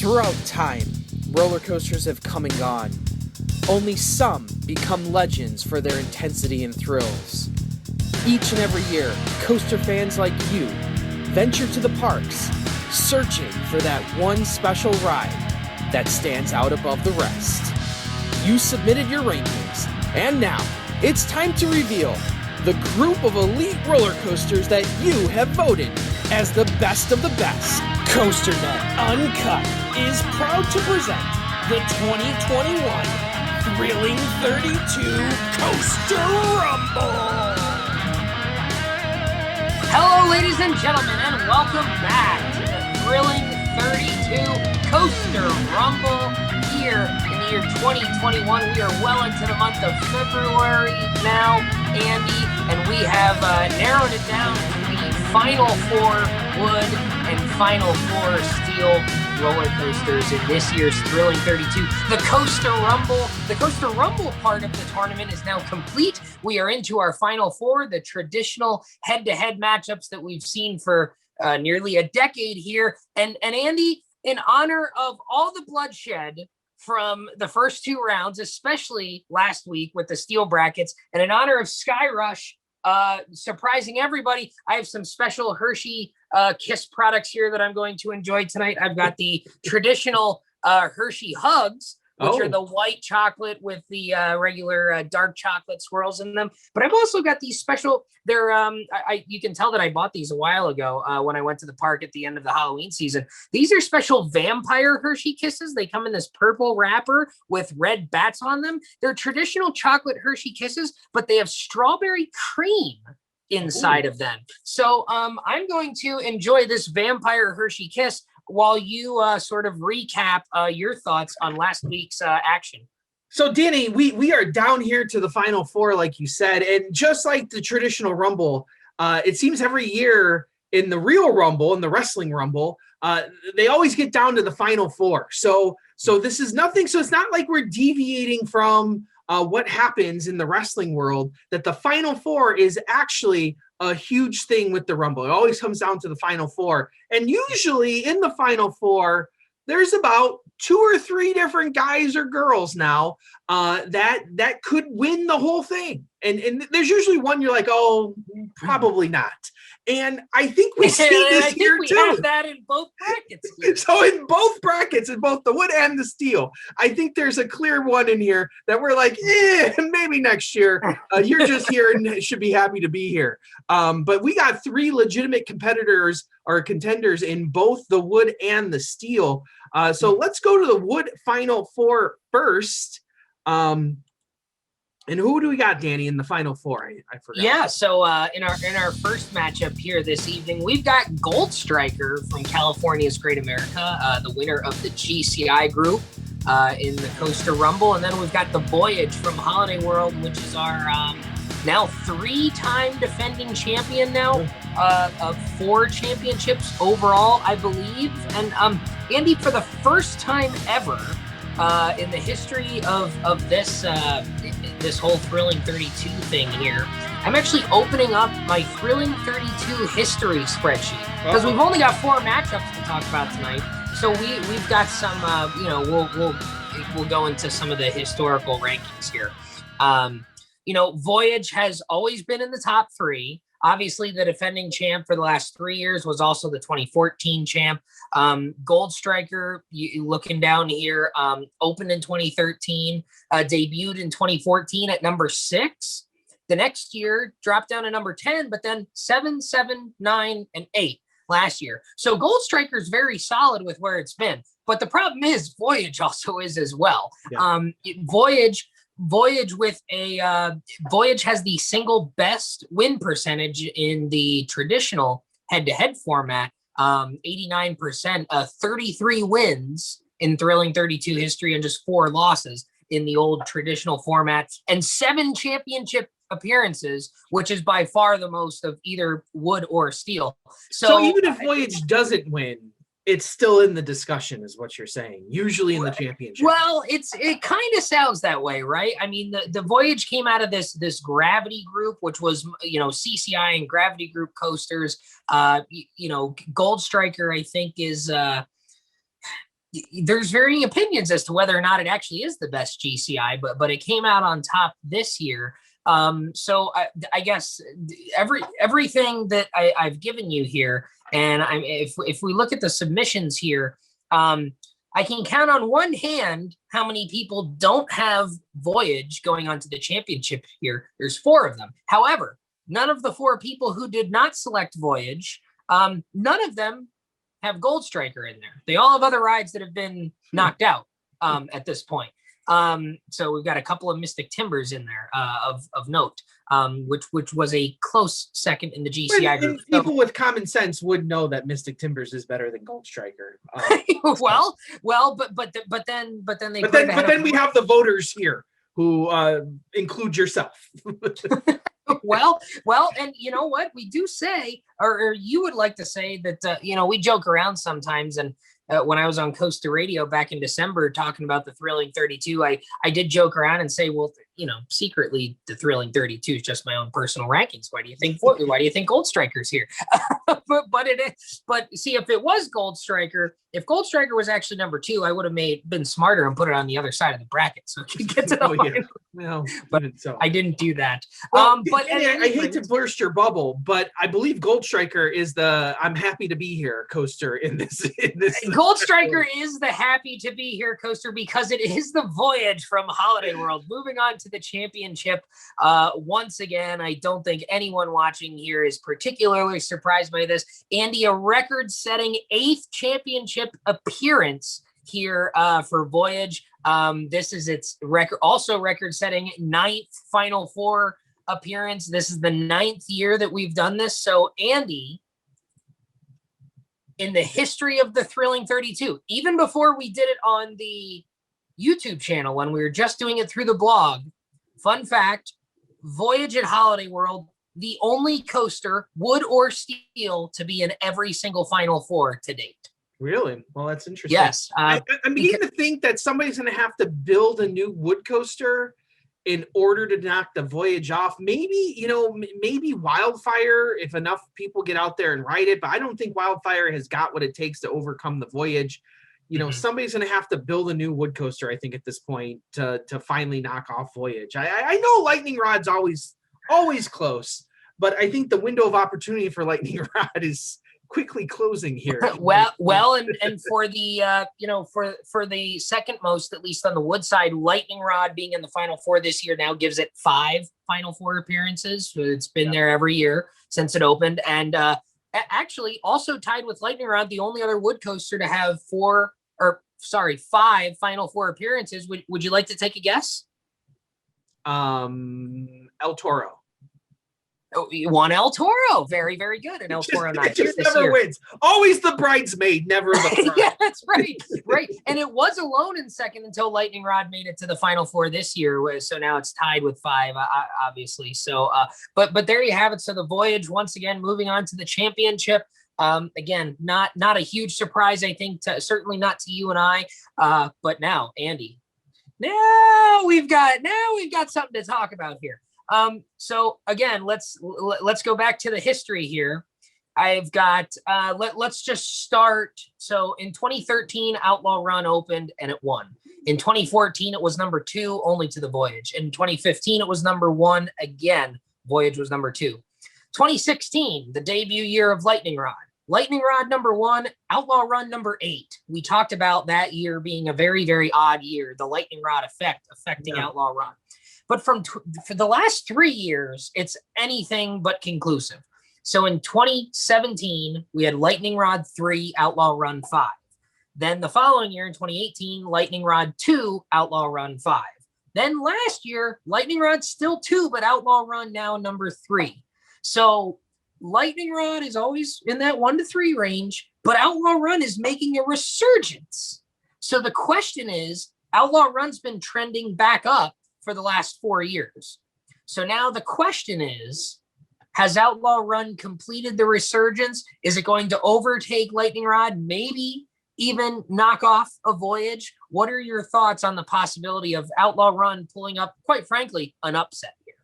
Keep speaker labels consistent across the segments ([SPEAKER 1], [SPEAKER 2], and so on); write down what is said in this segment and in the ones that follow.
[SPEAKER 1] Throughout time, roller coasters have come and gone. Only some become legends for their intensity and thrills. Each and every year, coaster fans like you venture to the parks, searching for that one special ride that stands out above the rest. You submitted your rankings, and now it's time to reveal the group of elite roller coasters that you have voted as the best of the best. COASTER-net Uncut is proud to present the 2021 Thrilling 32 Coaster Rumble.
[SPEAKER 2] Hello, ladies and gentlemen, and welcome back to the Thrilling 32 Coaster Rumble here in the year 2021. We are well into the month of February now, Andy, and we have narrowed it down to the final four wood and final four steel roller coasters in this year's Thrilling 32. The Coaster Rumble part of the tournament is now complete. We are into our final four, the traditional head-to-head matchups that we've seen for nearly a decade here. And Andy, in honor of all the bloodshed from the first two rounds, especially last week with the steel brackets, and in honor of Sky Rush surprising everybody, I have some special Hershey Kiss products here that I'm going to enjoy tonight. I've got the traditional Hershey Hugs, which are the white chocolate with the regular dark chocolate swirls in them. But I've also got these special, you can tell that I bought these a while ago when I went to the park at the end of the Halloween season. These are special vampire Hershey Kisses. They come in this purple wrapper with red bats on them. They're traditional chocolate Hershey Kisses, but they have strawberry cream inside of them. So I'm going to enjoy this vampire Hershey Kiss while you sort of recap your thoughts on last week's action.
[SPEAKER 3] So, Danny, we are down here to the final four, like you said, and just like the traditional Rumble, it seems every year in the real Rumble, in the wrestling Rumble, they always get down to the final four. So this is nothing. So it's not like we're deviating from what happens in the wrestling world, that the final four is actually a huge thing with the Rumble. It always comes down to the final four. And usually in the final four, there's about two or three different guys or girls now that could win the whole thing. And there's usually one you're like, oh, probably not. And I think we see this here too.
[SPEAKER 2] We have that in both brackets.
[SPEAKER 3] So in both brackets, in both the wood and the steel, I think there's a clear one in here that we're like, maybe next year. You're just here and should be happy to be here. But we got three legitimate competitors or contenders in both the wood and the steel. So let's go to the wood final four first. And who do we got, Danny, in the final four? I forgot.
[SPEAKER 2] Yeah, so in our first matchup here this evening, we've got Gold Striker from California's Great America, the winner of the GCI group in the Coaster Rumble. And then we've got the Voyage from Holiday World, which is our now three-time defending champion now of 4 championships overall, I believe. And Andy, for the first time ever in the history of this this whole Thrilling 32 thing here, I'm actually opening up my Thrilling 32 history spreadsheet because we've only got 4 matchups to talk about tonight. So we've got some, we'll go into some of the historical rankings here. Voyage has always been in the top 3. Obviously, the defending champ for the last 3 years was also the 2014 champ. Gold Striker, looking down here, opened in 2013, debuted in 2014 at number 6. The next year, dropped down to number 10, but then 7, 7, 9, and 8 last year. So Gold Striker is very solid with where it's been. But the problem is Voyage also is as well. Yeah. Voyage has the single best win percentage in the traditional head-to-head format, 89%, 33 wins in Thrilling 32 history and just 4 losses in the old traditional format, and 7 championship appearances, which is by far the most of either wood or steel.
[SPEAKER 3] So even if Voyage doesn't win, it's still in the discussion, is what you're saying, usually in the championship.
[SPEAKER 2] Well, it kind of sounds that way, right? I mean, the Voyage came out of this Gravity group, which was, CCI and Gravity group coasters. Gold Striker, I think, is there's varying opinions as to whether or not it actually is the best GCI, but it came out on top this year. So I guess everything that I've given you here, and if we look at the submissions here, I can count on one hand how many people don't have Voyage going on to the championship here. There's 4 of them. However, none of the 4 people who did not select Voyage, none of them have Gold Striker in there. They all have other rides that have been knocked out at this point. So we've got a couple of Mystic Timbers in there of note, which was a close second in the GCI group.
[SPEAKER 3] People with common sense would know that Mystic Timbers is better than Gold Striker.
[SPEAKER 2] But then
[SPEAKER 3] we have the voters here who include yourself.
[SPEAKER 2] well, and you know what we do say, or you would like to say that, we joke around sometimes. And when I was on Coaster Radio back in December talking about the Thrilling 32, I did joke around and say, well, secretly the Thrilling 32 is just my own personal rankings. Why do you think Gold Striker's here? But see, if it was Gold Striker, if Gold Striker was actually number 2, I would have been smarter and put it on the other side of the bracket so it could get to the final.
[SPEAKER 3] Well,
[SPEAKER 2] but I didn't do that.
[SPEAKER 3] But I hate to burst your bubble, but I believe Gold Striker is the I'm happy to be here coaster in this.
[SPEAKER 2] Gold Striker is the happy to be here coaster because it is the Voyage from Holiday World. Moving on to the championship. Once again, I don't think anyone watching here is particularly surprised by this. Andy, a record-setting 8th championship appearance here for Voyage. This is its record-setting 9th Final Four appearance. This is the 9th year that we've done this. So, Andy, in the history of the Thrilling 32, even before we did it on the YouTube channel when we were just doing it through the blog, fun fact, Voyage at Holiday World, the only coaster, wood or steel, to be in every single Final Four to date.
[SPEAKER 3] Really? Well, that's interesting.
[SPEAKER 2] Yes.
[SPEAKER 3] I'm beginning to think that somebody's going to have to build a new wood coaster in order to knock the Voyage off. Maybe, maybe Wildfire, if enough people get out there and ride it, but I don't think Wildfire has got what it takes to overcome the Voyage. Somebody's going to have to build a new wood coaster, I think, at this point to finally knock off Voyage. I know Lightning Rod's always close, but I think the window of opportunity for Lightning Rod is quickly closing here.
[SPEAKER 2] and for the for the second most, at least on the wood side, Lightning Rod being in the Final Four this year now gives it 5 Final Four appearances. So it's been there every year since it opened, and actually also tied with Lightning Rod, the only other wood coaster to have 5 Final Four appearances. Would you like to take a guess?
[SPEAKER 3] El Toro.
[SPEAKER 2] Oh, you won El Toro. Very, very good. And El Toro not here this
[SPEAKER 3] never
[SPEAKER 2] year.
[SPEAKER 3] Wins. Always the bridesmaid, never the bride.
[SPEAKER 2] Yeah, that's right. Right. And it was alone in second until Lightning Rod made it to the Final Four this year. So now it's tied with 5, obviously. So, but there you have it. So the Voyage, once again, moving on to the championship. Again, not a huge surprise, I think, certainly not to you and I. But now, Andy, now we've got something to talk about here. So again, let's go back to the history here. I've got, let's just start. So in 2013, Outlaw Run opened and it won. In 2014, it was number 2, only to the Voyage. In 2015, it was number 1 again. Voyage was number 2. 2016, the debut year of Lightning Rod. Lightning Rod number 1, Outlaw Run number 8. We talked about that year being a very, very odd year. The Lightning Rod affecting Outlaw Run. But for the last 3 years, it's anything but conclusive. So in 2017, we had Lightning Rod 3, Outlaw Run 5. Then the following year, in 2018, Lightning Rod 2, Outlaw Run 5. Then last year, Lightning Rod still 2, but Outlaw Run now number 3. So Lightning Rod is always in that 1 to 3 range, but Outlaw Run is making a resurgence. So the question is, Outlaw Run's been trending back up for the last 4 years. So now the question is, has Outlaw Run completed the resurgence? Is it going to overtake Lightning Rod? Maybe even knock off a Voyage? What are your thoughts on the possibility of Outlaw Run pulling up, quite frankly, an upset here?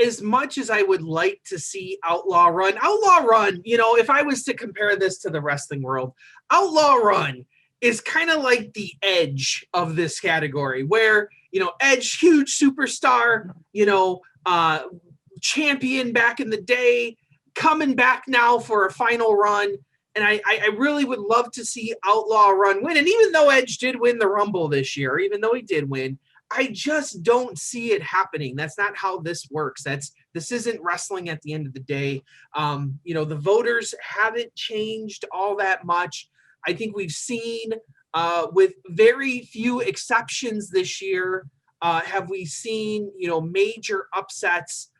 [SPEAKER 3] As much as I would like to see Outlaw Run, if I was to compare this to the wrestling world, Outlaw Run is kind of like the Edge of this category, where, Edge, huge superstar, champion back in the day, coming back now for a final run. And I really would love to see Outlaw Run win. And even though Edge did win the Rumble this year, even though he did win, I just don't see it happening. That's not how this works. This isn't wrestling at the end of the day. The voters haven't changed all that much. I think we've seen, with very few exceptions this year, have we seen, major upsets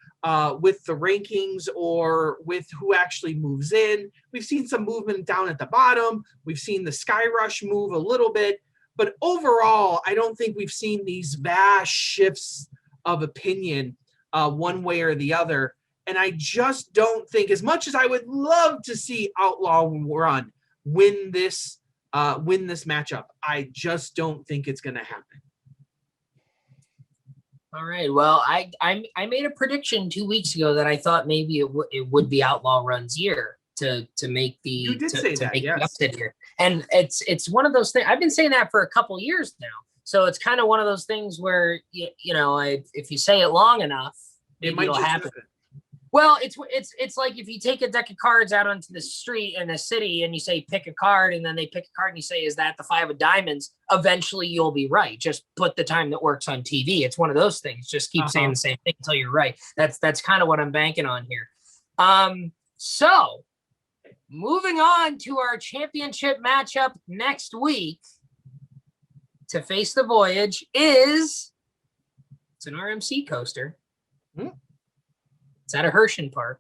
[SPEAKER 3] with the rankings or with who actually moves in. We've seen some movement down at the bottom. We've seen the Sky Rush move a little bit. But overall, I don't think we've seen these vast shifts of opinion one way or the other. And I just don't think, as much as I would love to see Outlaw Run win this matchup, I just don't think it's going to happen.
[SPEAKER 2] All right. Well, I made a prediction 2 weeks ago that I thought maybe it would be Outlaw Run's year to make the
[SPEAKER 3] you did say that, yes.
[SPEAKER 2] The upset here. And it's one of those things. I've been saying that for a couple years now. So it's kind of one of those things where if you say it long enough, maybe it'll happen. Well, it's like if you take a deck of cards out onto the street in a city and you say pick a card, and then they pick a card and you say, is that the 5 of diamonds? Eventually you'll be right. Just put the time that works on TV. It's one of those things. Just keep saying the same thing until you're right. That's kind of what I'm banking on here. So moving on to our championship matchup next week to face the Voyage it's an RMC coaster. It's at a Hershey Park.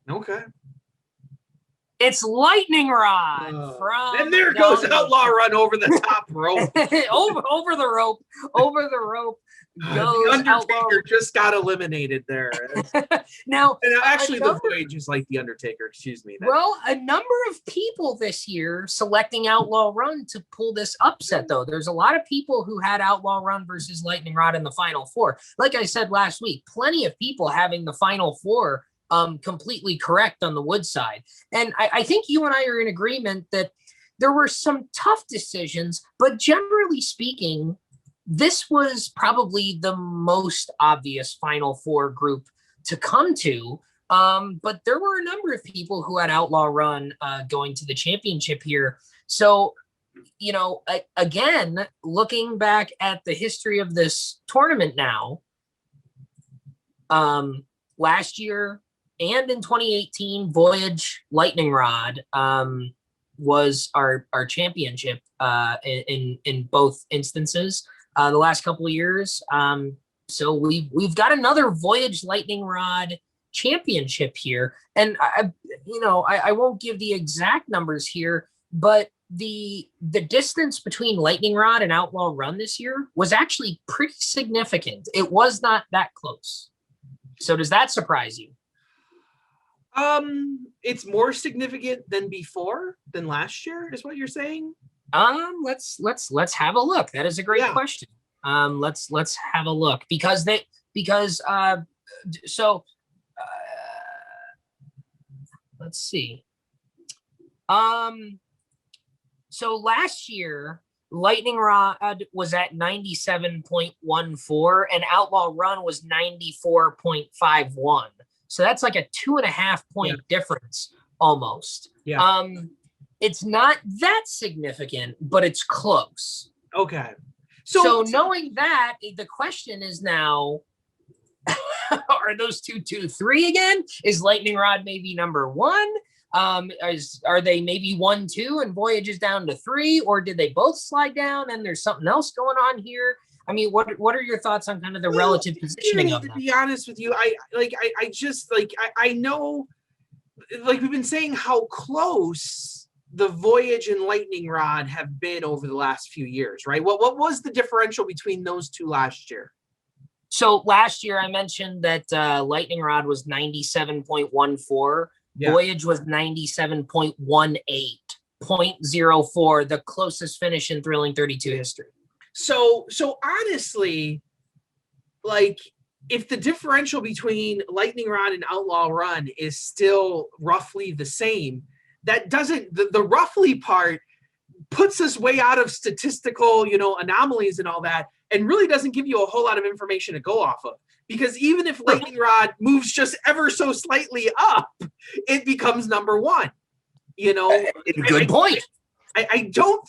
[SPEAKER 3] Okay.
[SPEAKER 2] It's Lightning Rod from.
[SPEAKER 3] And there goes Outlaw Run over the top rope.
[SPEAKER 2] over the rope.
[SPEAKER 3] The Undertaker just got eliminated there.
[SPEAKER 2] Now,
[SPEAKER 3] and actually, the Voyage is like the Undertaker. Excuse me.
[SPEAKER 2] Well, a number of people this year selecting Outlaw Run to pull this upset, though. There's a lot of people who had Outlaw Run versus Lightning Rod in the Final Four. Like I said last week, plenty of people having the Final Four completely correct on the Wood side. And I think you and I are in agreement that there were some tough decisions, but generally speaking, this was probably the most obvious Final Four group to come to. But there were a number of people who had Outlaw Run going to the championship here. So, again, looking back at the history of this tournament now, last year and in 2018, Voyage Lightning Rod was our championship in both instances. The last couple of years. So we've got another Voyage Lightning Rod championship here. And I won't give the exact numbers here, but the distance between Lightning Rod and Outlaw Run this year was actually pretty significant. It was not that close. So does that surprise you?
[SPEAKER 3] It's more significant than last year, is what you're saying?
[SPEAKER 2] Let's have a look. That is a great question. Let's have a look because let's see. So last year Lightning Rod was at 97.14 and Outlaw Run was 94.51. So that's like a 2.5 point difference almost. Yeah. It's not that significant, but it's close.
[SPEAKER 3] Okay.
[SPEAKER 2] So knowing that, the question is now, are those 2, 2, 3 again? Is Lightning Rod maybe number 1? Are they maybe 1, 2 and Voyage is down to 3? Or did they both slide down and there's something else going on here? I mean, what are your thoughts on kind of the relative positioning of that?
[SPEAKER 3] To be honest with you, I know, like we've been saying how close the Voyage and Lightning Rod have been over the last few years, right? What was the differential between those two last year?
[SPEAKER 2] So last year I mentioned that Lightning Rod was 97.14. Yeah. Voyage was 97.18, 0.04, the closest finish in Thrilling 32 history.
[SPEAKER 3] So honestly, like if the differential between Lightning Rod and Outlaw Run is still roughly the same, that doesn't, the roughly part puts us way out of statistical, anomalies and all that, and really doesn't give you a whole lot of information to go off of. Because even if lightning rod moves just ever so slightly up, it becomes number one.
[SPEAKER 2] Good point.
[SPEAKER 3] I don't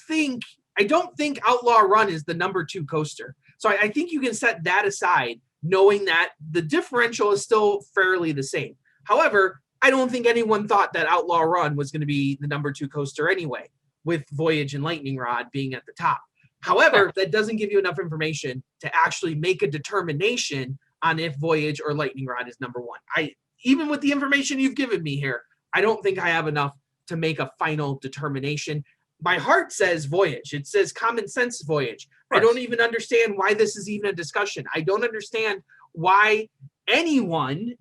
[SPEAKER 3] think Outlaw Run is the number 2 coaster. So I think you can set that aside, knowing that the differential is still fairly the same. However, I don't think anyone thought that Outlaw Run was going to be the number 2 coaster anyway, with Voyage and Lightning Rod being at the top. However, that doesn't give you enough information to actually make a determination on if Voyage or Lightning Rod is number 1. Even with the information you've given me here, I don't think I have enough to make a final determination. My heart says Voyage. It says common sense Voyage. I don't even understand why this is even a discussion. I don't understand why anyone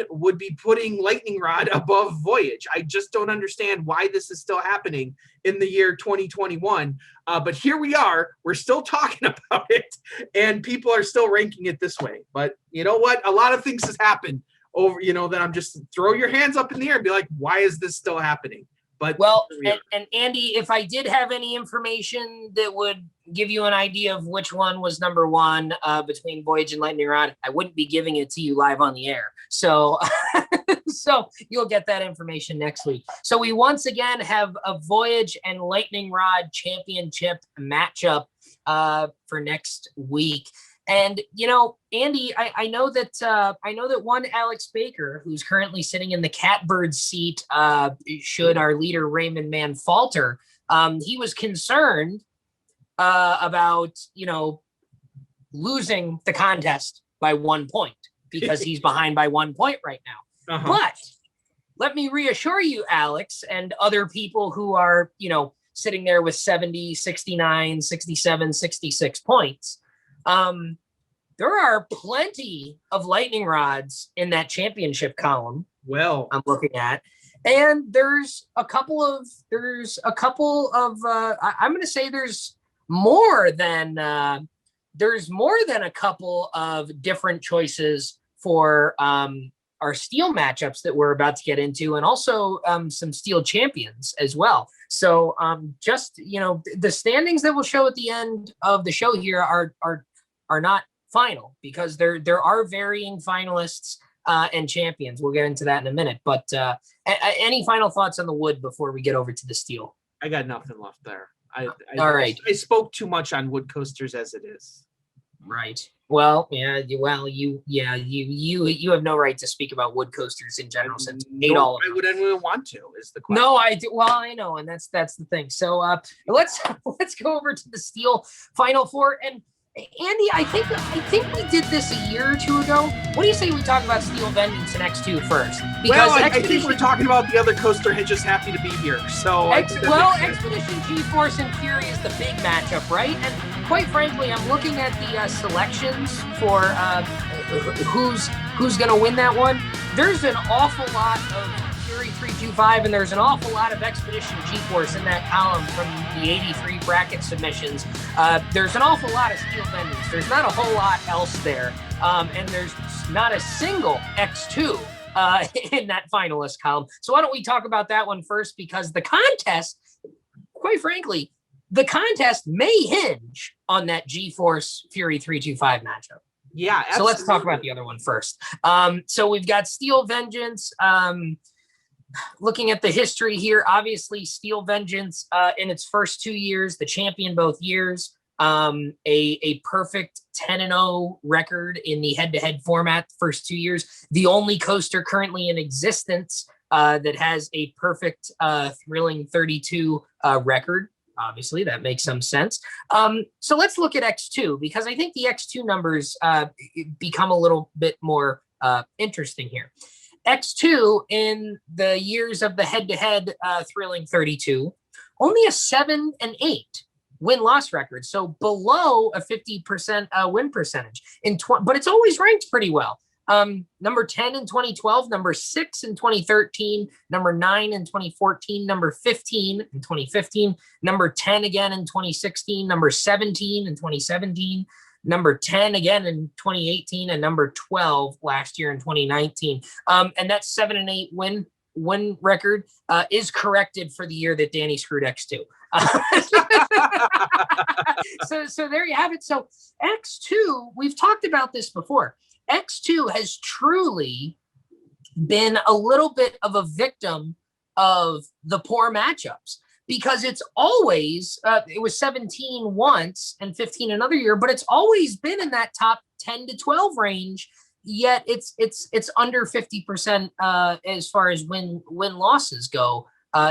[SPEAKER 3] would be putting Lightning Rod above Voyage. I just don't understand why this is still happening in the year 2021. But here we are. We're still talking about it, and people are still ranking it this way. But you know what? A lot of things has happened over, that I'm just throw your hands up in the air and be like, why is this still happening? But
[SPEAKER 2] and Andy, if I did have any information that would give you an idea of which one was number 1 between Voyage and Lightning Rod, I wouldn't be giving it to you live on the air. So, so you'll get that information next week. So we once again have a Voyage and Lightning Rod championship matchup for next week. And Andy, I know that one Alex Baker, who's currently sitting in the catbird seat, should our leader Raymond Mann falter, he was concerned about losing the contest by 1 point because he's behind by 1 point right now. But let me reassure you, Alex, and other people who are sitting there with 70, 69, 67, 66 points. There are plenty of lightning rods in that championship column.
[SPEAKER 3] Well,
[SPEAKER 2] I'm looking at, and there's a couple of, I'm going to say there's more than a couple of different choices for our steel matchups that we're about to get into, and also some steel champions as well. So just the standings that we'll show at the end of the show here are not final, because there are varying finalists and champions. We'll get into that in a minute. But any final thoughts on the wood before we get over to the steel?
[SPEAKER 3] I got nothing left there.
[SPEAKER 2] All right.
[SPEAKER 3] I spoke too much on wood coasters as it is.
[SPEAKER 2] Right. Well, yeah. Well, you have no right to speak about wood coasters in general, since all of them.
[SPEAKER 3] I would anyone want to, is the question.
[SPEAKER 2] No, I do. Well, I know, and that's the thing. So let's go over to the steel final four. And Andy, I think we did this a year or two ago. What do you say we talk about Steel Vengeance and X2 first?
[SPEAKER 3] Because I think we're talking about the other coaster just happy to be here. So
[SPEAKER 2] Expedition G-Force and Fury is the big matchup, right? And quite frankly, I'm looking at the selections for who's going to win that one. There's an awful lot of Fury 325, and there's an awful lot of Expedition G-Force in that column from the 83 bracket submissions. There's an awful lot of Steel Vengeance. There's not a whole lot else there. And there's not a single X2 in that finalist column. So why don't we talk about that one first? Because the contest, quite frankly, the contest may hinge on that G-Force Fury 325 matchup.
[SPEAKER 3] Yeah, absolutely.
[SPEAKER 2] So let's talk about the other one first. So we've got Steel Vengeance. Looking at the history here, obviously Steel Vengeance in its first 2 years, the champion both years, a perfect 10-0 record in the head-to-head format the first 2 years. The only coaster currently in existence that has a perfect thrilling 32 record. Obviously, that makes some sense. So let's look at X2, because I think the X2 numbers become a little bit more interesting here. X2 in the years of the head-to-head thrilling 32, only a 7 and 8 win-loss record, so below a 50% win percentage. But it's always ranked pretty well. Number 10 in 2012, number 6 in 2013, number 9 in 2014, number 15 in 2015, number 10 again in 2016, number 17 in 2017, number 10 again in 2018, and number 12 last year in 2019. And that 7 and 8 win win record is corrected for the year that Danny screwed X2. So there you have it. So X2, we've talked about this before. X2 has truly been a little bit of a victim of the poor matchups, because it's always it was 17 once and 15 another year, but it's always been in that top 10 to 12 range. Yet it's under 50% as far as win losses go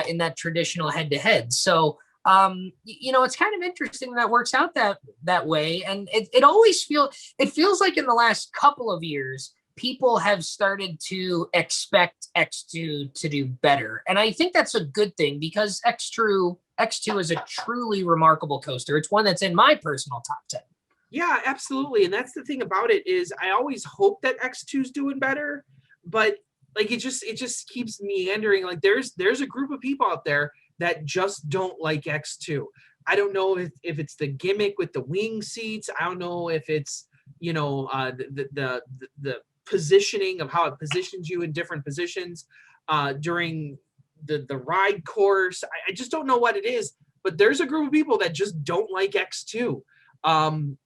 [SPEAKER 2] in that traditional head to head. So it's kind of interesting that works out that way, and it always feels like in the last couple of years people have started to expect X2 to do better. And I think that's a good thing, because X2 is a truly remarkable coaster. It's one that's in my personal top 10.
[SPEAKER 3] Yeah, absolutely. And that's the thing about it, is I always hope that X2's doing better, but like it just keeps meandering. Like there's a group of people out there that just don't like X2. I don't know if it's the gimmick with the wing seats. I don't know if it's, the positioning of how it positions you in different positions during the ride course. I just don't know what it is, but there's a group of people that just don't like X2. And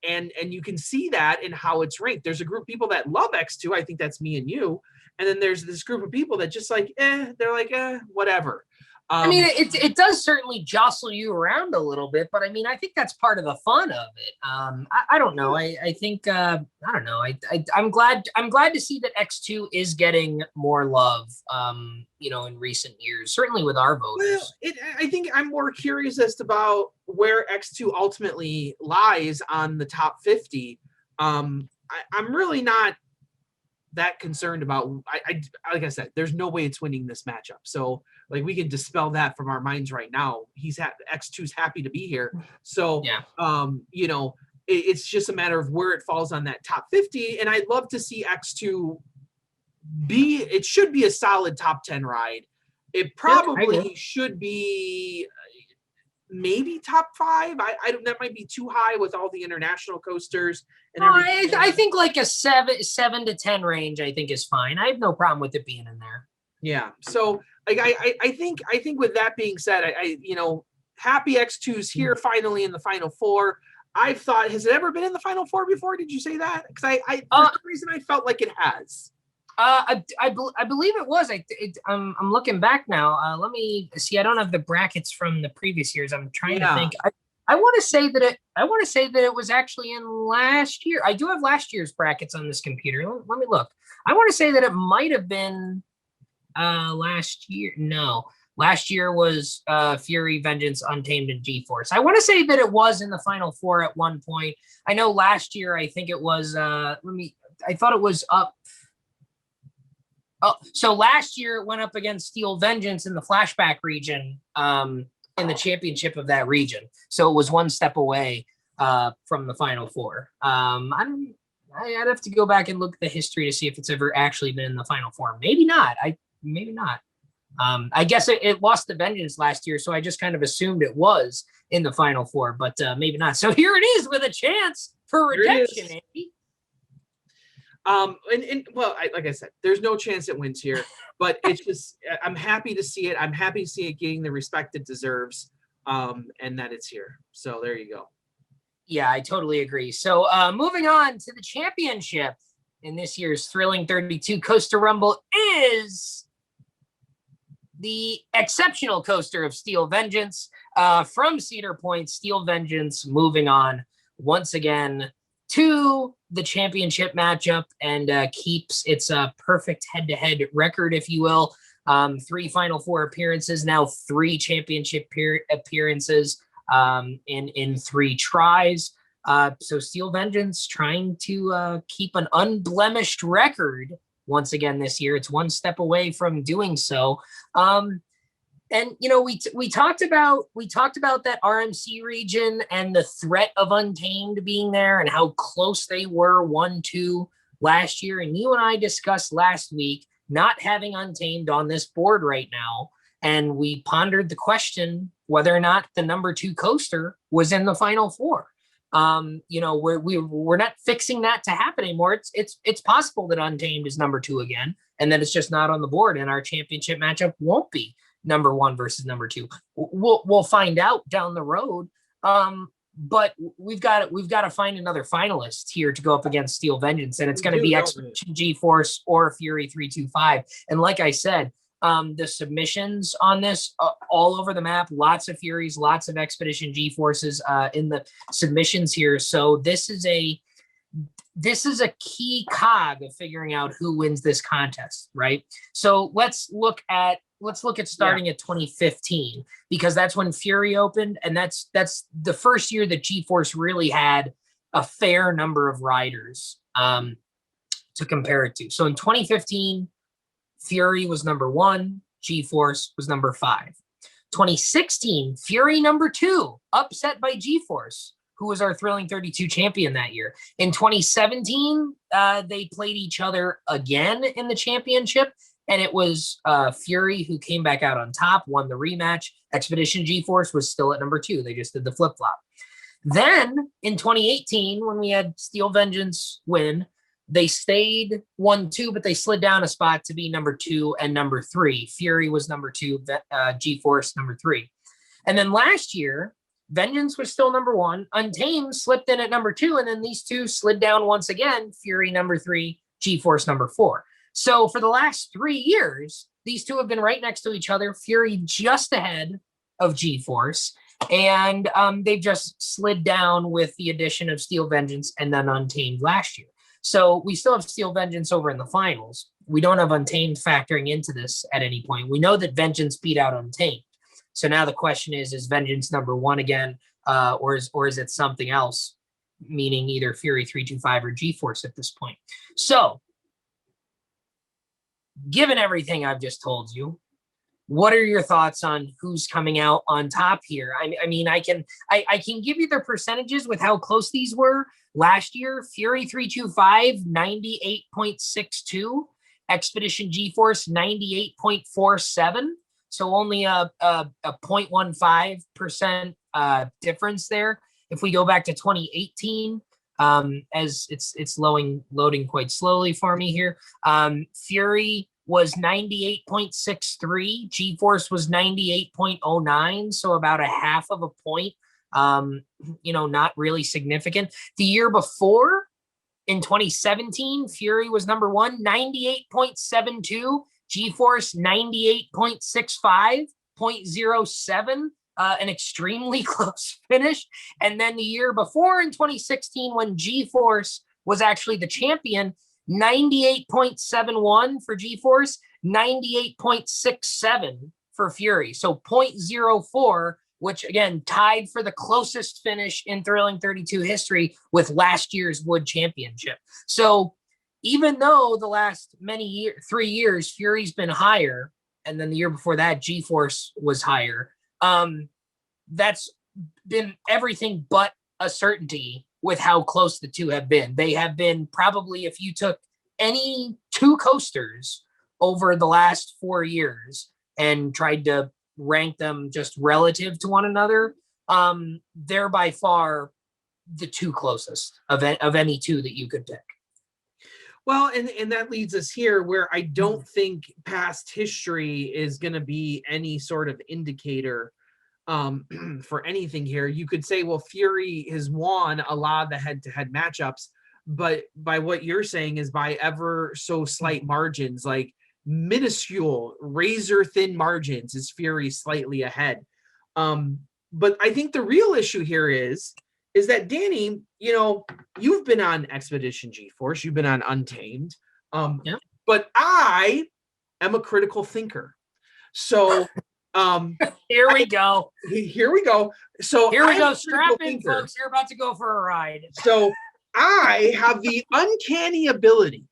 [SPEAKER 3] you can see that in how it's ranked. There's a group of people that love X2. I think that's me and you. And then there's this group of people that just like, they're like, whatever.
[SPEAKER 2] I mean, it does certainly jostle you around a little bit, but I mean, I think that's part of the fun of it. I don't know. I think I don't know. I'm glad to see that X2 is getting more love. In recent years, certainly with our voters.
[SPEAKER 3] Well, I think I'm more curious as to about where X2 ultimately lies on the top 50. I'm really not that concerned about. I like I said, there's no way it's winning this matchup. So like we can dispel that from our minds right now. X2's happy to be here. So
[SPEAKER 2] yeah.
[SPEAKER 3] It's just a matter of where it falls on that top 50. And I'd love to see X2 it should be a solid top 10 ride. It probably should be maybe top 5. I don't, that might be too high with all the international coasters and everything.
[SPEAKER 2] I think like a 7 to 10 range I think is fine. I have no problem with it being in there.
[SPEAKER 3] Yeah. So like I think with that being said, I happy X2's here finally in the final 4. I've thought, has it ever been in the final 4 before? Did you say that? Because for some reason I felt like it has.
[SPEAKER 2] I believe it was. I'm looking back now. Let me see. I don't have the brackets from the previous years. I'm trying to think. I want to say that it was actually in last year. I do have last year's brackets on this computer. Let me look. I want to say that it might have been last year. No, last year was Fury, Vengeance, Untamed, and G-Force. I want to say that it was in the final 4 at one point. I know last year. I think it was. I thought it was up. Oh, so last year it went up against Steel Vengeance in the flashback region in the championship of that region. So it was one step away from the final 4. I'd have to go back and look at the history to see if it's ever actually been in the final 4. Maybe not. Maybe not. I guess it lost to Vengeance last year, so I just kind of assumed it was in the final 4, but maybe not. So here it is with a chance for redemption, Andy.
[SPEAKER 3] Like I said, there's no chance it wins here, but it's just, I'm happy to see it. I'm happy to see it getting the respect it deserves, and that it's here. So there you go.
[SPEAKER 2] Yeah, I totally agree. So moving on to the championship in this year's Thrilling 32 Coaster Rumble is the exceptional coaster of Steel Vengeance from Cedar Point. Steel Vengeance moving on once again to the championship matchup and keeps its perfect head-to-head record, if you will. 3 Final 4 appearances, now 3 championship appearances in 3 tries. So Steel Vengeance trying to keep an unblemished record once again this year. It's one step away from doing so. And we talked about that RMC region and the threat of Untamed being there and how close they were 1-2 last year. And you and I discussed last week not having Untamed on this board right now. And we pondered the question whether or not the number 2 coaster was in the final 4. We're not fixing that to happen anymore. It's possible that Untamed is number 2 again. and then it's just not on the board, and our championship matchup won't be number 1 versus number 2. We'll find out down the road. But we've got to find another finalist here to go up against Steel Vengeance, and it's going to be Expedition G-Force or Fury 325. And like I said, the submissions on this all over the map, lots of Furies, lots of Expedition G-Forces in the submissions here. So this is a key cog of figuring out who wins this contest, right? So let's look at starting at 2015, because that's when Fury opened, and that's the first year that G-Force really had a fair number of riders to compare it to. So in 2015, Fury was number 1, G-Force was number 5. 2016, Fury number 2, upset by G-Force, who was our Thrilling 32 champion that year. In 2017, they played each other again in the championship, and it was Fury who came back out on top, won the rematch. Expedition G-Force was still at number 2. They just did the flip-flop. Then in 2018, when we had Steel Vengeance win, they stayed 1-2, but they slid down a spot to be number 2 and number 3. Fury was number 2, G-Force number 3. And then last year, Vengeance was still number 1. Untamed slipped in at number 2, and then these two slid down once again. Fury number 3, G-Force number 4. So for the last 3 years, these two have been right next to each other. Fury just ahead of G-Force, and they've just slid down with the addition of Steel Vengeance and then Untamed last year. So we still have Steel Vengeance over in the finals. We don't have Untamed factoring into this at any point. We know that Vengeance beat out Untamed. So now the question is Vengeance number 1 again, or is it something else, meaning either Fury 325 or G-Force at this point? So given everything I've just told you, what are your thoughts on who's coming out on top here? I mean, I can give you the percentages with how close these were. Last year, Fury 325, 98.62. Expedition G-Force, 98.47. So only a 0.15% difference there. If we go back to 2018, as it's loading quite slowly for me here, Fury was 98.63, G-Force was 98.09, so about a half of a point. Not really significant. The year before, in 2017, Fury was number 1, 98.72, G-Force 98.65, 0.07, an extremely close finish. And then the year before, in 2016, when G-Force was actually the champion, 98.71 for G-Force, 98.67 for Fury. So 0.04, which again tied for the closest finish in Thrilling 32 history with last year's Wood Championship. So even though the last 3 years, Fury's been higher, and then the year before that, G-Force was higher, that's been everything but a certainty with how close the two have been. They have been probably, if you took any two coasters over the last 4 years and tried to rank them just relative to one another, they're by far the two closest of any two that you could pick.
[SPEAKER 3] Well, and that leads us here where I don't think past history is going to be any sort of indicator for anything here. You could say, well, Fury has won a lot of the head-to-head matchups, but by what you're saying is by ever so slight margins, like minuscule, razor-thin margins, is Fury slightly ahead. But I think the real issue here is that, Danny, you've been on Expedition G-Force, you've been on Untamed, but I am a critical thinker. So
[SPEAKER 2] here we go.
[SPEAKER 3] So
[SPEAKER 2] here we go. Strap in, folks. You're about to go for a ride.
[SPEAKER 3] So I have the uncanny ability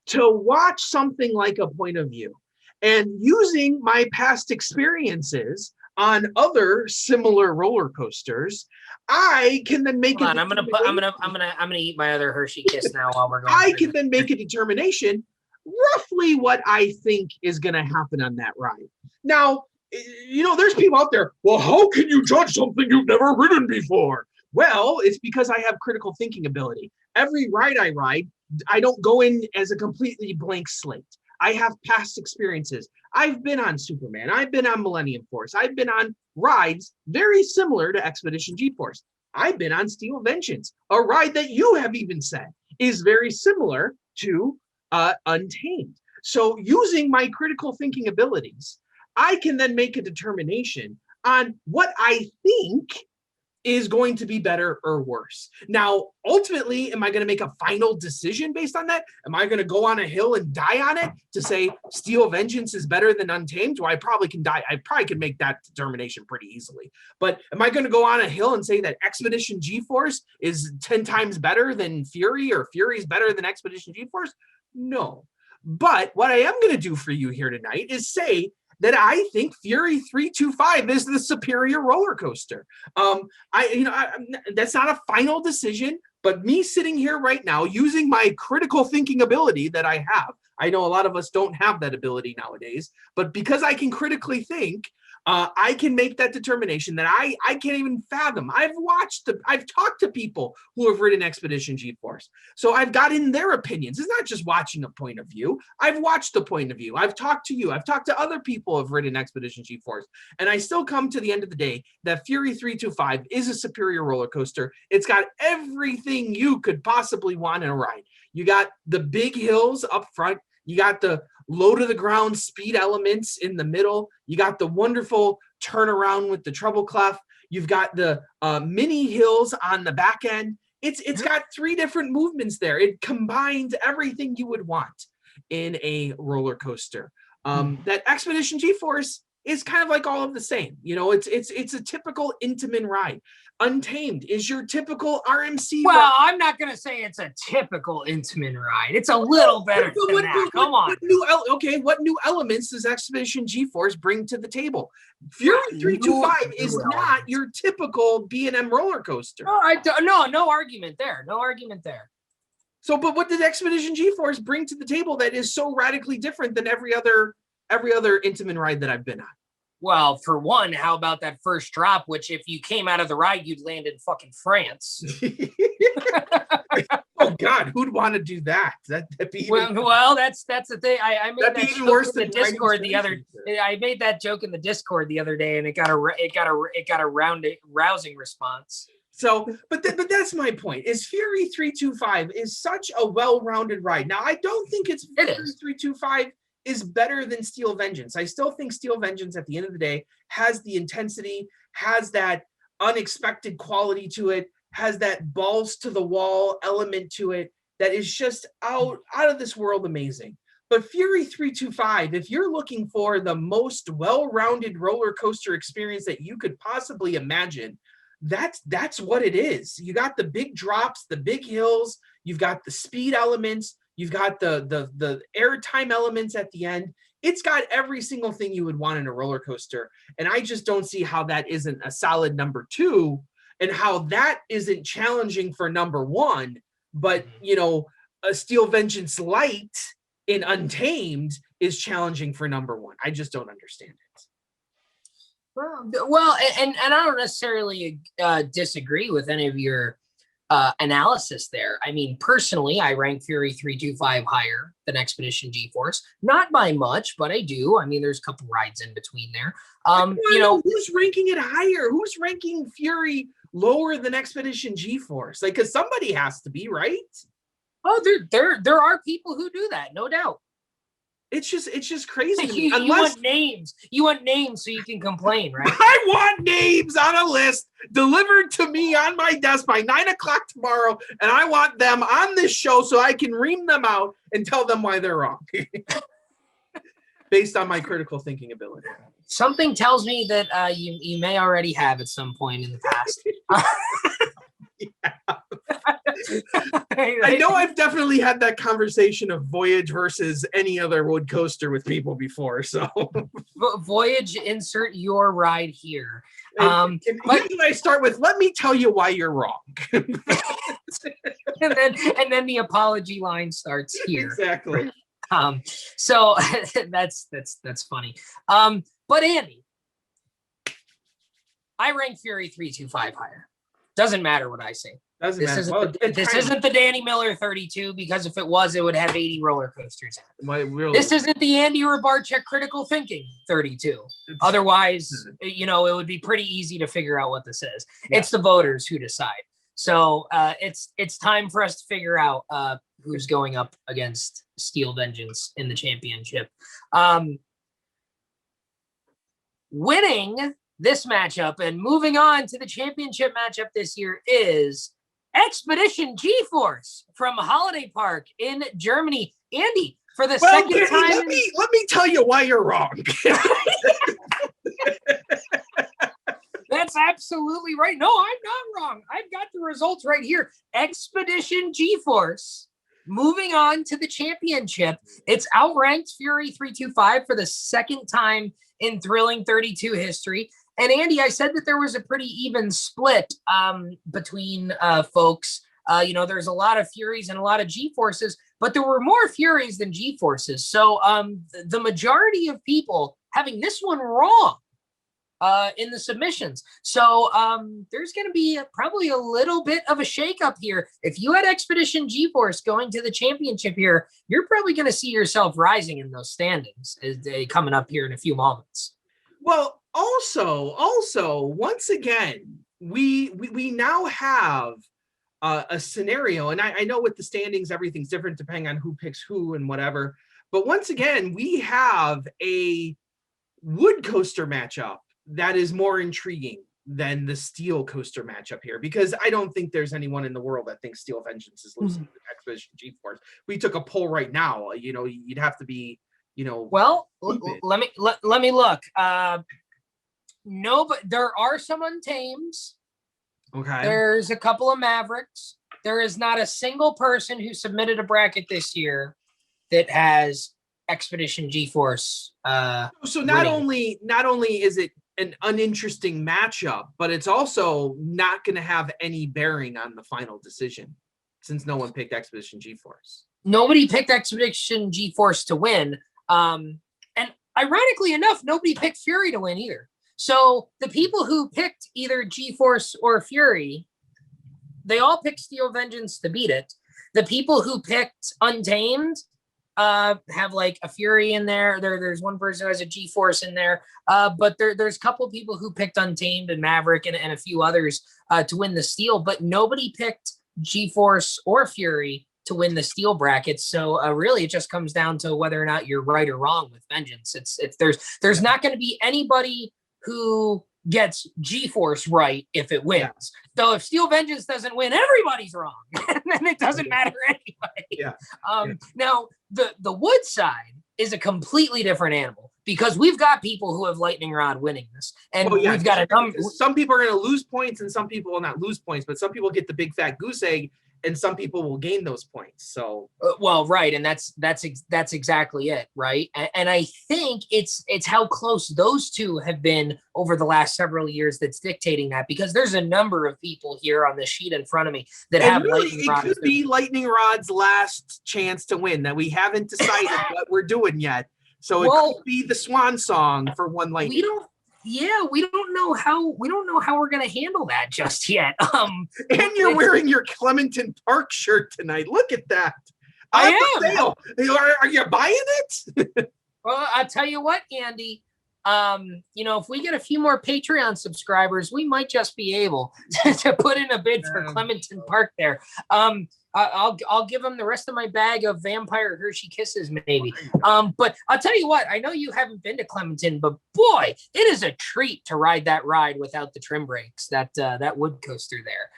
[SPEAKER 3] to watch something like a point of view, and using my past experiences on other similar roller coasters, I can then make
[SPEAKER 2] I'm gonna eat my other Hershey Kiss now while we're going.
[SPEAKER 3] I can then make a determination roughly what I think is going to happen on that ride. Now, there's people out there, well, how can you judge something you've never ridden before? Well, it's because I have critical thinking ability. Every ride I ride, I don't go in as a completely blank slate. I have past experiences. I've been on Superman. I've been on Millennium Force. I've been on rides very similar to Expedition G-Force. I've been on Steel Vengeance, a ride that you have even said is very similar to Untamed. So using my critical thinking abilities, I can then make a determination on what I think is going to be better or worse. Now, ultimately, am I going to make a final decision based on that? Am I going to go on a hill and die on it to say Steel Vengeance is better than Untamed? Well, I probably can die. I probably can make that determination pretty easily. But am I going to go on a hill and say that Expedition G-Force is 10 times better than Fury, or Fury is better than Expedition G-Force? No. But what I am going to do for you here tonight is say that I think Fury 325 is the superior roller coaster. That's not a final decision, but me sitting here right now using my critical thinking ability that I have. I know a lot of us don't have that ability nowadays, but because I can critically think, I can make that determination that I can't even fathom. I've talked to people who have ridden Expedition G-Force. So I've got in their opinions. It's not just watching a point of view. I've watched the point of view. I've talked to you. I've talked to other people who have ridden Expedition G-Force. And I still come to the end of the day that Fury 325 is a superior roller coaster. It's got everything you could possibly want in a ride. You got the big hills up front. You got the low to the ground speed elements in the middle. You got the wonderful turnaround with the treble clef. You've got the mini hills on the back end. It's got 3 different movements there. It combines everything you would want in a roller coaster. That Expedition G-Force is kind of like all of the same. You know, it's a typical Intamin ride. Untamed is your typical RMC
[SPEAKER 2] Well,
[SPEAKER 3] ride.
[SPEAKER 2] I'm not going to say it's a typical Intamin ride. It's a little better than that. Come on.
[SPEAKER 3] What new elements does Expedition G-Force bring to the table? Fury 325 is not your typical B&M roller coaster.
[SPEAKER 2] No argument there. No argument there.
[SPEAKER 3] So, but what did Expedition G-Force bring to the table that is so radically different than every other Intamin ride that I've been on?
[SPEAKER 2] Well, for one, how about that first drop, which if you came out of the ride, you'd land in fucking France.
[SPEAKER 3] Oh God, who'd want to do that? That'd be
[SPEAKER 2] well, that's the thing. I made that
[SPEAKER 3] even worse
[SPEAKER 2] in the Discord the other. I made that joke in the Discord the other day, and it got a rousing response.
[SPEAKER 3] So, but that's my point. Is Fury 325 is such a well-rounded ride. Now, I don't think Fury 325 is better than Steel Vengeance. I still think Steel Vengeance at the end of the day has the intensity, has that unexpected quality to it, has that balls to the wall element to it that is just out of this world amazing. But Fury 325, if you're looking for the most well-rounded roller coaster experience that you could possibly imagine, that's what it is. You got the big drops, the big hills, you've got the speed elements, you've got the airtime elements at the end. It's got every single thing you would want in a roller coaster. And I just don't see how that isn't a solid number 2 and how that isn't challenging for number 1. But, you know, a Steel Vengeance Light in Untamed is challenging for number 1. I just don't understand it.
[SPEAKER 2] Well, and I don't necessarily disagree with any of your analysis there. I mean, personally, I rank Fury 325 higher than Expedition G-Force. Not by much, but I do. I mean, there's a couple rides in between there.
[SPEAKER 3] Who's ranking it higher? Who's ranking Fury lower than Expedition G-Force? Like, because somebody has to be, right?
[SPEAKER 2] Oh, there are people who do that, no doubt.
[SPEAKER 3] It's just crazy.
[SPEAKER 2] You want names. You want names so you can complain, right?
[SPEAKER 3] I want names on a list delivered to me on my desk by 9:00 tomorrow, and I want them on this show so I can ream them out and tell them why they're wrong. Based on my critical thinking ability.
[SPEAKER 2] Something tells me that you may already have at some point in the past.
[SPEAKER 3] I know I've definitely had that conversation of Voyage versus any other wood coaster with people before. So
[SPEAKER 2] Voyage, insert your ride here.
[SPEAKER 3] And I start with, let me tell you why you're wrong.
[SPEAKER 2] and then the apology line starts here.
[SPEAKER 3] Exactly.
[SPEAKER 2] So that's funny. But Andy, I rank Fury 325 higher. Doesn't matter what I say.
[SPEAKER 3] Doesn't
[SPEAKER 2] This
[SPEAKER 3] matter.
[SPEAKER 2] isn't
[SPEAKER 3] Well,
[SPEAKER 2] this isn't the Danny Miller 32, because if it was, it would have 80 roller coasters in it.
[SPEAKER 3] Really,
[SPEAKER 2] This isn't the Andy Robarczyk critical thinking 32. Otherwise, you know, it would be pretty easy to figure out what this is. Yeah. It's the voters who decide. So it's time for us to figure out who's going up against Steel Vengeance in the championship. Winning this matchup and moving on to the championship matchup this year is Expedition G-Force from Holiday Park in Germany. Andy, for the second time.
[SPEAKER 3] Let me tell you why you're wrong.
[SPEAKER 2] That's absolutely right. No, I'm not wrong. I've got the results right here. Expedition G-Force moving on to the championship. It's outranked Fury 325 for the second time in Thrilling 32 history. And Andy, I said that there was a pretty even split between folks. You know, there's a lot of Furies and a lot of G-Forces, but there were more Furies than G-Forces. So the majority of people having this one wrong in the submissions. So there's going to be probably a little bit of a shakeup here. If you had Expedition G-Force going to the championship here, you're probably going to see yourself rising in those standings coming up here in a few moments.
[SPEAKER 3] Well, also, once again, we now have a scenario, and I know with the standings, everything's different depending on who picks who and whatever. But once again, we have a wood coaster matchup that is more intriguing than the steel coaster matchup here, because I don't think there's anyone in the world that thinks Steel Vengeance is losing to Expedition G-Force. We took a poll right now. You know, you'd have to be, you know.
[SPEAKER 2] Well, let me look. No, but there are some Untames.
[SPEAKER 3] Okay.
[SPEAKER 2] There's a couple of Mavericks. There is not a single person who submitted a bracket this year that has Expedition G-Force.
[SPEAKER 3] So not only is it an uninteresting matchup, but it's also not going to have any bearing on the final decision, since no one picked Expedition G-Force.
[SPEAKER 2] Nobody picked Expedition G-Force to win. And ironically enough, nobody picked Fury to win either. So the people who picked either G-Force or Fury, they all picked Steel Vengeance to beat it. The people who picked Untamed have like a Fury in there. There's one person who has a G-Force in there. But there's a couple of people who picked Untamed and Maverick and a few others to win the Steel, but nobody picked G-Force or Fury to win the Steel brackets. So really it just comes down to whether or not you're right or wrong with Vengeance. There's not going to be anybody who gets G-Force right if it wins. Yeah. So if Steel Vengeance doesn't win, everybody's wrong. And then it doesn't matter anyway.
[SPEAKER 3] Yeah.
[SPEAKER 2] Now, the wood side is a completely different animal, because we've got people who have Lightning Rod winning this. And we've got a number.
[SPEAKER 3] Some people are going to lose points and some people will not lose points, but some people get the big fat goose egg and some people will gain those points. So
[SPEAKER 2] well, right, and that's exactly it, right? And I think it's how close those two have been over the last several years that's dictating that, because there's a number of people here on the sheet in front of me that have
[SPEAKER 3] really,
[SPEAKER 2] Lightning Rod.
[SPEAKER 3] It could be Lightning Rod's last chance to win, that we haven't decided what we're doing yet. So it could be the swan song for one Lightning.
[SPEAKER 2] We don't know how we're gonna handle that just yet.
[SPEAKER 3] And you're wearing your Clementon Park shirt tonight. Look at that.
[SPEAKER 2] I am.
[SPEAKER 3] Are you buying it?
[SPEAKER 2] Well, I'll tell you what, Andy. You know, if we get a few more Patreon subscribers, we might just be able to put in a bid for Clementon Park there. I'll give them the rest of my bag of Vampire Hershey Kisses, maybe. But I'll tell you what, I know you haven't been to Clementon, but boy, it is a treat to ride that ride without the trim brakes, that wood coaster there.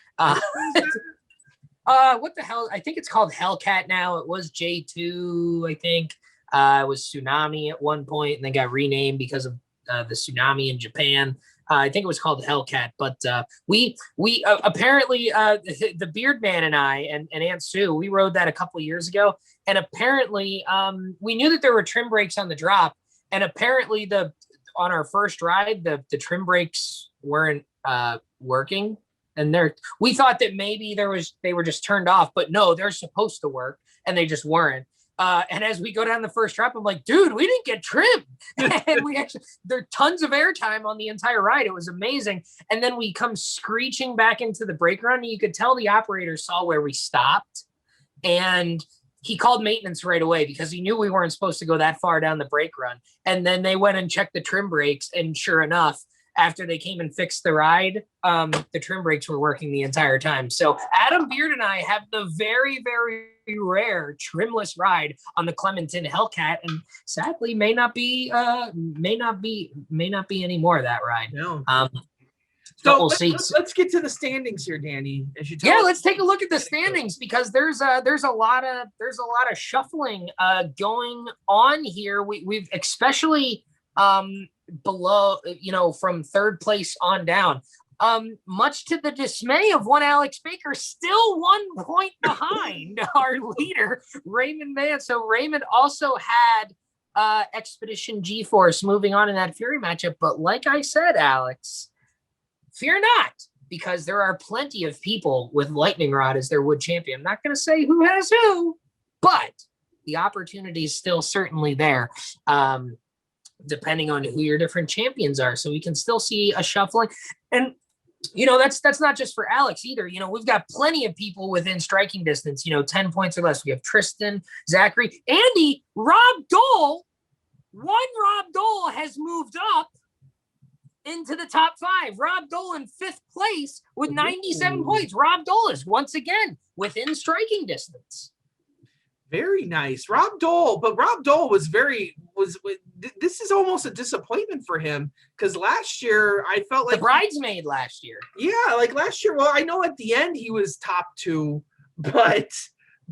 [SPEAKER 2] What the hell? I think it's called Hellcat now. It was J2, I think. It was Tsunami at one point, and then got renamed because of the tsunami in Japan. I think it was called Hellcat, but we apparently the Beard Man and I and Aunt Sue, we rode that a couple of years ago, and apparently we knew that there were trim brakes on the drop, and apparently on our first ride the trim brakes weren't working, and we thought that maybe they were just turned off, but no, they're supposed to work and they just weren't. And as we go down the first drop, I'm like, dude, we didn't get trimmed. And there are tons of airtime on the entire ride. It was amazing. And then we come screeching back into the brake run. And you could tell the operator saw where we stopped. And he called maintenance right away because he knew we weren't supposed to go that far down the brake run. And then they went and checked the trim brakes. And sure enough, after they came and fixed the ride, the trim brakes were working the entire time. So Adam Beard and I have the very, very rare trimless ride on the Clementon Hellcat, and sadly may not be any more of that ride.
[SPEAKER 3] No.
[SPEAKER 2] So we'll see.
[SPEAKER 3] Let's get to the standings here, Danny.
[SPEAKER 2] Let's take a look at the standings because there's a lot of shuffling going on here. We've especially below, from third place on down. Much to the dismay of one Alex Baker, still 1 point behind our leader, Raymond Mann. So Raymond also had Expedition G-Force moving on in that Fury matchup. But like I said, Alex, fear not, because there are plenty of people with Lightning Rod as their wood champion. I'm not going to say who has who, but the opportunity is still certainly there. Depending on who your different champions are. So we can still see a shuffling. And, that's not just for Alex either. We've got plenty of people within striking distance, 10 points or less. We have Tristan, Zachary, Andy, Rob Dole. Rob Dole has moved up into the top 5. Rob Dole in 5th place with 97 points. Rob Dole is once again within striking distance.
[SPEAKER 3] Very nice. Rob Dole was this is almost a disappointment for him because last year I felt like
[SPEAKER 2] the bridesmaid last year.
[SPEAKER 3] Yeah, like last year. Well, I know at the end he was top 2, but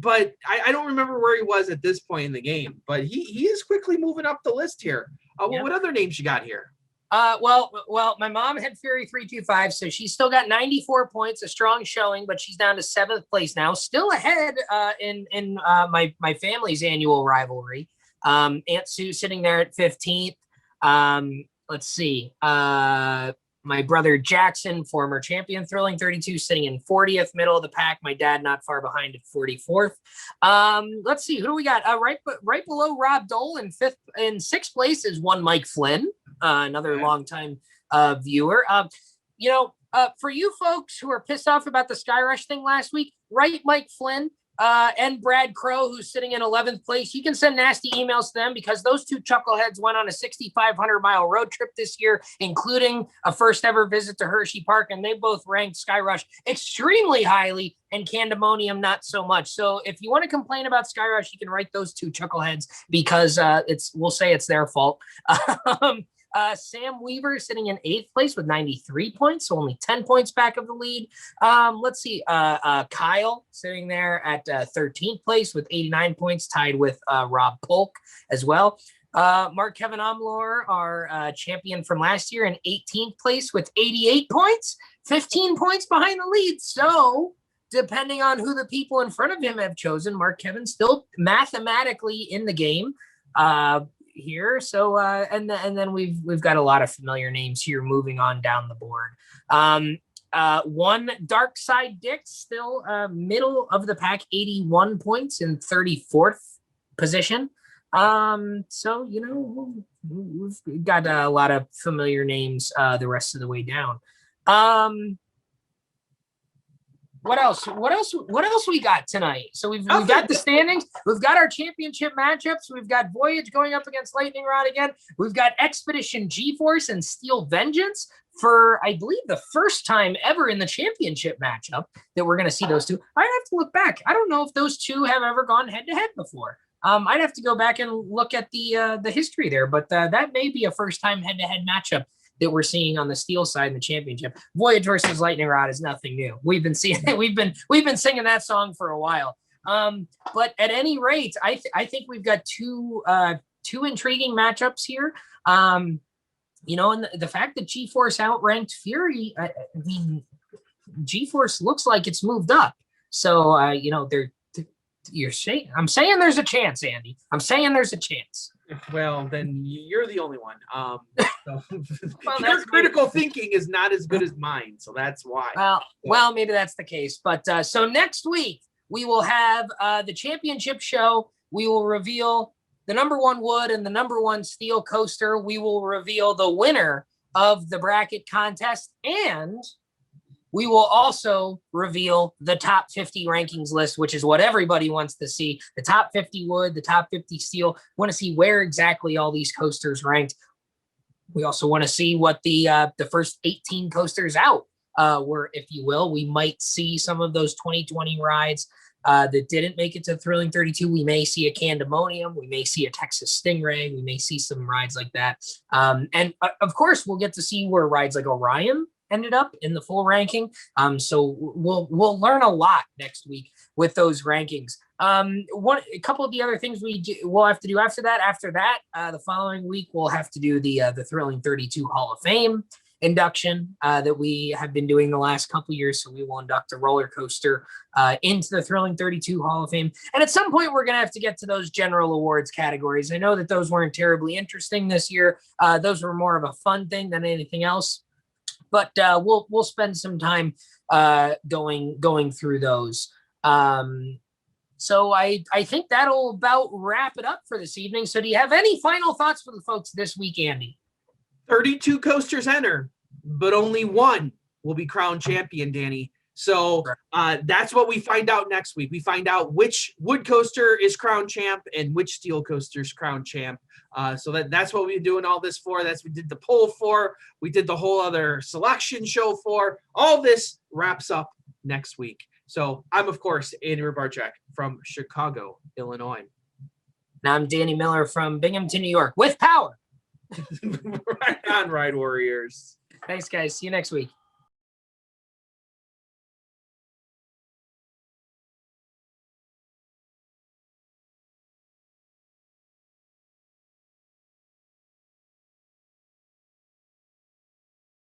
[SPEAKER 3] I don't remember where he was at this point in the game. But he is quickly moving up the list here. What other names you got here?
[SPEAKER 2] Well, my mom had Fury 325, so she's still got 94 points, a strong showing, but she's down to 7th place now, still ahead in my family's annual rivalry. Aunt Sue sitting there at 15th. Let's see. My brother Jackson, former champion, Thrilling 32, sitting in 40th, middle of the pack. My dad not far behind at 44th. Let's see, who do we got? Right below Rob Dole in 6th place is one Mike Flynn, another longtime viewer. For you folks who are pissed off about the Sky Rush thing last week, right, Mike Flynn and Brad Crow, who's sitting in 11th place. You can send nasty emails to them because those two chuckleheads went on a 6,500-mile road trip this year, including a first ever visit to Hershey Park, and they both ranked Sky Rush extremely highly and Candemonium not so much. So if you want to complain about Sky Rush, you can write those two chuckleheads because we'll say it's their fault. Sam Weaver sitting in 8th place with 93 points, so only 10 points back of the lead. Let's see. Kyle sitting there at 13th place with 89 points, tied with Rob Polk as well. Mark Kevin Omlor, our champion from last year, in 18th place with 88 points, 15 points behind the lead. So depending on who the people in front of him have chosen, Mark Kevin still mathematically in the game. Here, so and then we've got a lot of familiar names here moving on down the board. One Dark Side Dick still middle of the pack, 81 points in 34th position. So we've got a lot of familiar names the rest of the way down. What else we got tonight? So we've got the standings. We've got our championship matchups. We've got Voyage going up against Lightning Rod again. We've got Expedition G-Force and Steel Vengeance for, I believe, the first time ever in the championship matchup that we're going to see those two. I'd have to look back. I don't know if those two have ever gone head-to-head before. I'd have to go back and look at the history there, but that may be a first-time head-to-head matchup that we're seeing on the steel side in the championship. Voyage versus Lightning Rod is nothing new. We've been seeing we've been singing that song for a while. But at any rate, I think we've got two intriguing matchups here. And the fact that G-Force outranked Fury, I mean, G-Force looks like it's moved up. So I'm saying there's a chance, Andy. I'm saying there's a chance.
[SPEAKER 3] Well, then you're the only one. Your critical thinking is not as good as mine, so that's why.
[SPEAKER 2] Well, maybe that's the case. But so next week we will have the championship show we will reveal the number 1 wood and the number 1 steel coaster. We will reveal the winner of the bracket contest, and we will also reveal the top 50 rankings list, which is what everybody wants to see. The top 50 wood, the top 50 steel. Want to see where exactly all these coasters ranked. We also want to see what the first 18 coasters out were, if you will. We might see some of those 2020 rides that didn't make it to Thrilling 32. We may see a Candemonium. We may see a Texas Stingray. We may see some rides like that. And of course, we'll get to see where rides like Orion ended up in the full ranking. So we'll learn a lot next week with those rankings. A couple of the other things we'll have to do after that, the following week, we'll have to do the Thrilling 32 Hall of Fame induction that we have been doing the last couple years. So we will induct a roller coaster into the Thrilling 32 Hall of Fame. And at some point, we're going to have to get to those general awards categories. I know that those weren't terribly interesting this year. Those were more of a fun thing than anything else. But we'll spend some time going through those. So I think that'll about wrap it up for this evening. So do you have any final thoughts for the folks this week, Andy?
[SPEAKER 3] 32 coasters enter, but only 1 will be crowned champion, Danny. So that's what we find out next week. We find out which wood coaster is crowned champ and which steel coaster is crowned champ. So that's what we're doing all this for. That's what we did the poll for. We did the whole other selection show for. All this wraps up next week. So I'm, of course, Andy Rybarczyk from Chicago, Illinois.
[SPEAKER 2] And I'm Danny Miller from Binghamton, New York, with power.
[SPEAKER 3] Right on, Ride Warriors.
[SPEAKER 2] Thanks, guys. See you next week.